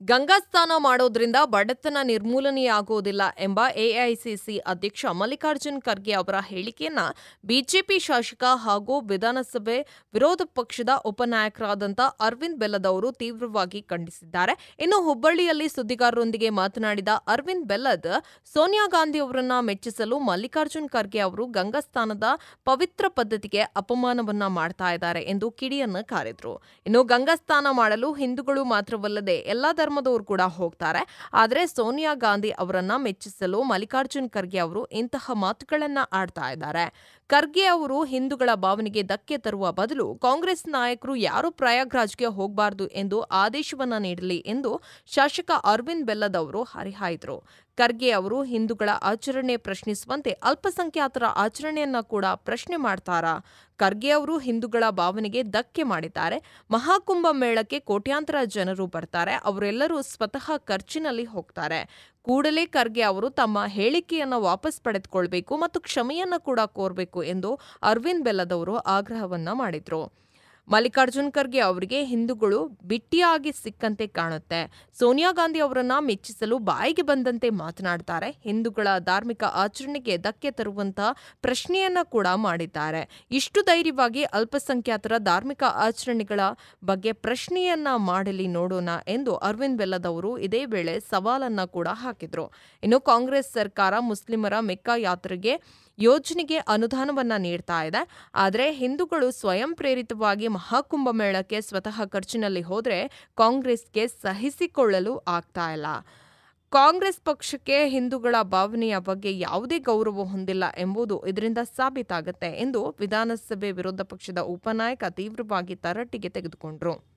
ಗಂಗಾ ಸ್ನಾನ ಮಾಡೋದ್ರಿಂದ ಬಡತನ ನಿರ್ಮೂಲನೆಯಾಗುವುದಿಲ್ಲ ಎಂಬ ಎಐಸಿಸಿ ಅಧ್ಯಕ್ಷ ಮಲ್ಲಿಕಾರ್ಜುನ್ ಖರ್ಗೆ ಅವರ ಹೇಳಿಕೆಯನ್ನ ಬಿಜೆಪಿ ಶಾಸಕ ಹಾಗೂ ವಿಧಾನಸಭೆ ವಿರೋಧ ಪಕ್ಷದ ಉಪನಾಯಕರಾದಂಥ ಅರವಿಂದ್ ಬೆಲ್ಲದ್ ಅವರು ತೀವ್ರವಾಗಿ ಖಂಡಿಸಿದ್ದಾರೆ. ಇನ್ನು ಹುಬ್ಬಳ್ಳಿಯಲ್ಲಿ ಸುದ್ದಿಗಾರರೊಂದಿಗೆ ಮಾತನಾಡಿದ ಅರವಿಂದ್ ಬೆಲ್ಲದ್, ಸೋನಿಯಾ ಗಾಂಧಿ ಅವರನ್ನ ಮೆಚ್ಚಿಸಲು ಮಲ್ಲಿಕಾರ್ಜುನ್ ಖರ್ಗೆ ಅವರು ಗಂಗಾ ಸ್ನಾನದ ಪವಿತ್ರ ಪದ್ಧತಿಗೆ ಅಪಮಾನವನ್ನ ಮಾಡ್ತಾ ಇದ್ದಾರೆ ಎಂದು ಕಿಡಿಯನ್ನ ಕಾರಿದ್ರು. ಇನ್ನು ಗಂಗಾ ಸ್ನಾನ ಮಾಡಲು ಹಿಂದೂಗಳು ಮಾತ್ರವಲ್ಲದೆ ಎಲ್ಲಾ ಧರ್ಮದವರು ಕೂಡ ಹೋಗ್ತಾರೆ. ಆದರೆ ಸೋನಿಯಾ ಗಾಂಧಿ ಅವರನ್ನ ಮೆಚ್ಚಿಸಲು ಮಲ್ಲಿಕಾರ್ಜುನ್ ಖರ್ಗೆ ಅವರು ಇಂತಹ ಮಾತುಗಳನ್ನ ಆಡ್ತಾ ಇದ್ದಾರೆ. ಖರ್ಗೆ ಅವರು ಹಿಂದೂಗಳ ಭಾವನೆಗೆ ಧಕ್ಕೆ ತರುವ ಬದಲು ಕಾಂಗ್ರೆಸ್ ನಾಯಕರು ಯಾರು ಪ್ರಯಾಗ್ರಾಜ್ಗೆ ಹೋಗಬಾರದು ಎಂದು ಆದೇಶವನ್ನ ನೀಡಲಿ ಎಂದು ಶಾಸಕ ಅರವಿಂದ್ ಬೆಲ್ಲದ್ ಅವರು ಹರಿಹಾಯ್ದರು. ಖರ್ಗೆ ಅವರು ಹಿಂದೂಗಳ ಆಚರಣೆ ಪ್ರಶ್ನಿಸುವಂತೆ ಅಲ್ಪಸಂಖ್ಯಾತರ ಆಚರಣೆಯನ್ನ ಕೂಡ ಪ್ರಶ್ನೆ ಮಾಡ್ತಾರಾ? ಖರ್ಗೆ ಅವರು ಹಿಂದೂಗಳ ಭಾವನೆಗೆ ಧಕ್ಕೆ ಮಾಡಿದ್ದಾರೆ. ಮಹಾಕುಂಭ ಮೇಳಕ್ಕೆ ಕೋಟ್ಯಾಂತರ ಜನರು ಬರ್ತಾರೆ. ಅವರೆಲ್ಲರೂ ಸ್ವತಃ ಖರ್ಚಿನಲ್ಲಿ ಹೋಗ್ತಾರೆ. ಕೂಡಲೇ ಖರ್ಗೆ ಅವರು ತಮ್ಮ ಹೇಳಿಕೆಯನ್ನು ವಾಪಸ್ ಪಡೆದುಕೊಳ್ಬೇಕು ಮತ್ತು ಕ್ಷಮೆಯನ್ನ ಕೂಡ ಕೋರಬೇಕು ಎಂದು ಅರವಿಂದ್ ಬೆಲ್ಲದ್ ಅವರು ಆಗ್ರಹವನ್ನ ಮಾಡಿದ್ರು. ಮಲ್ಲಿಕಾರ್ಜುನ್ ಖರ್ಗೆ ಅವರಿಗೆ ಹಿಂದೂಗಳು ಬಿಟ್ಟಿಯಾಗಿ ಸಿಕ್ಕಂತೆ ಕಾಣುತ್ತೆ. ಸೋನಿಯಾ ಗಾಂಧಿ ಅವರನ್ನ ಮೆಚ್ಚಿಸಲು ಬಾಯಿಗೆ ಬಂದಂತೆ ಮಾತನಾಡ್ತಾರೆ. ಹಿಂದೂಗಳ ಧಾರ್ಮಿಕ ಆಚರಣೆಗೆ ಧಕ್ಕೆ ತರುವಂತಹ ಪ್ರಶ್ನೆಯನ್ನ ಕೂಡ ಮಾಡಿದ್ದಾರೆ. ಇಷ್ಟು ಧೈರ್ಯವಾಗಿ ಅಲ್ಪಸಂಖ್ಯಾತರ ಧಾರ್ಮಿಕ ಆಚರಣೆಗಳ ಬಗ್ಗೆ ಪ್ರಶ್ನೆಯನ್ನ ಮಾಡಲಿ ನೋಡೋಣ ಎಂದು ಅರವಿಂದ್ ಬೆಲ್ಲದ್ ಅವರು ಇದೇ ವೇಳೆ ಸವಾಲನ್ನ ಕೂಡ ಹಾಕಿದ್ರು. ಇನ್ನು ಕಾಂಗ್ರೆಸ್ ಸರ್ಕಾರ ಮುಸ್ಲಿಮರ ಮೆಕ್ಕಾ ಯಾತ್ರೆಗೆ ಯೋಜನೆಗೆ ಅನುದಾನವನ್ನ ನೀಡ್ತಾ ಇದೆ. ಆದರೆ ಹಿಂದೂಗಳು ಸ್ವಯಂ ಪ್ರೇರಿತವಾಗಿ ಮಹಾಕುಂಭ ಮೇಳಕ್ಕೆ ಸ್ವತಃ ಖರ್ಚಿನಲ್ಲಿ ಹೋದ್ರೆ ಕಾಂಗ್ರೆಸ್ಗೆ ಸಹಿಸಿಕೊಳ್ಳಲು ಆಗ್ತಾ ಇಲ್ಲ. ಕಾಂಗ್ರೆಸ್ ಪಕ್ಷಕ್ಕೆ ಹಿಂದೂಗಳ ಭಾವನೆಯ ಬಗ್ಗೆ ಯಾವುದೇ ಗೌರವ ಹೊಂದಿಲ್ಲ ಎಂಬುದು ಇದರಿಂದ ಸಾಬೀತಾಗುತ್ತೆ ಎಂದು ವಿಧಾನಸಭೆ ವಿರೋಧ ಪಕ್ಷದ ಉಪನಾಯಕ ತೀವ್ರವಾಗಿ ತರಾಟೆಗೆ ತೆಗೆದುಕೊಂಡ್ರು.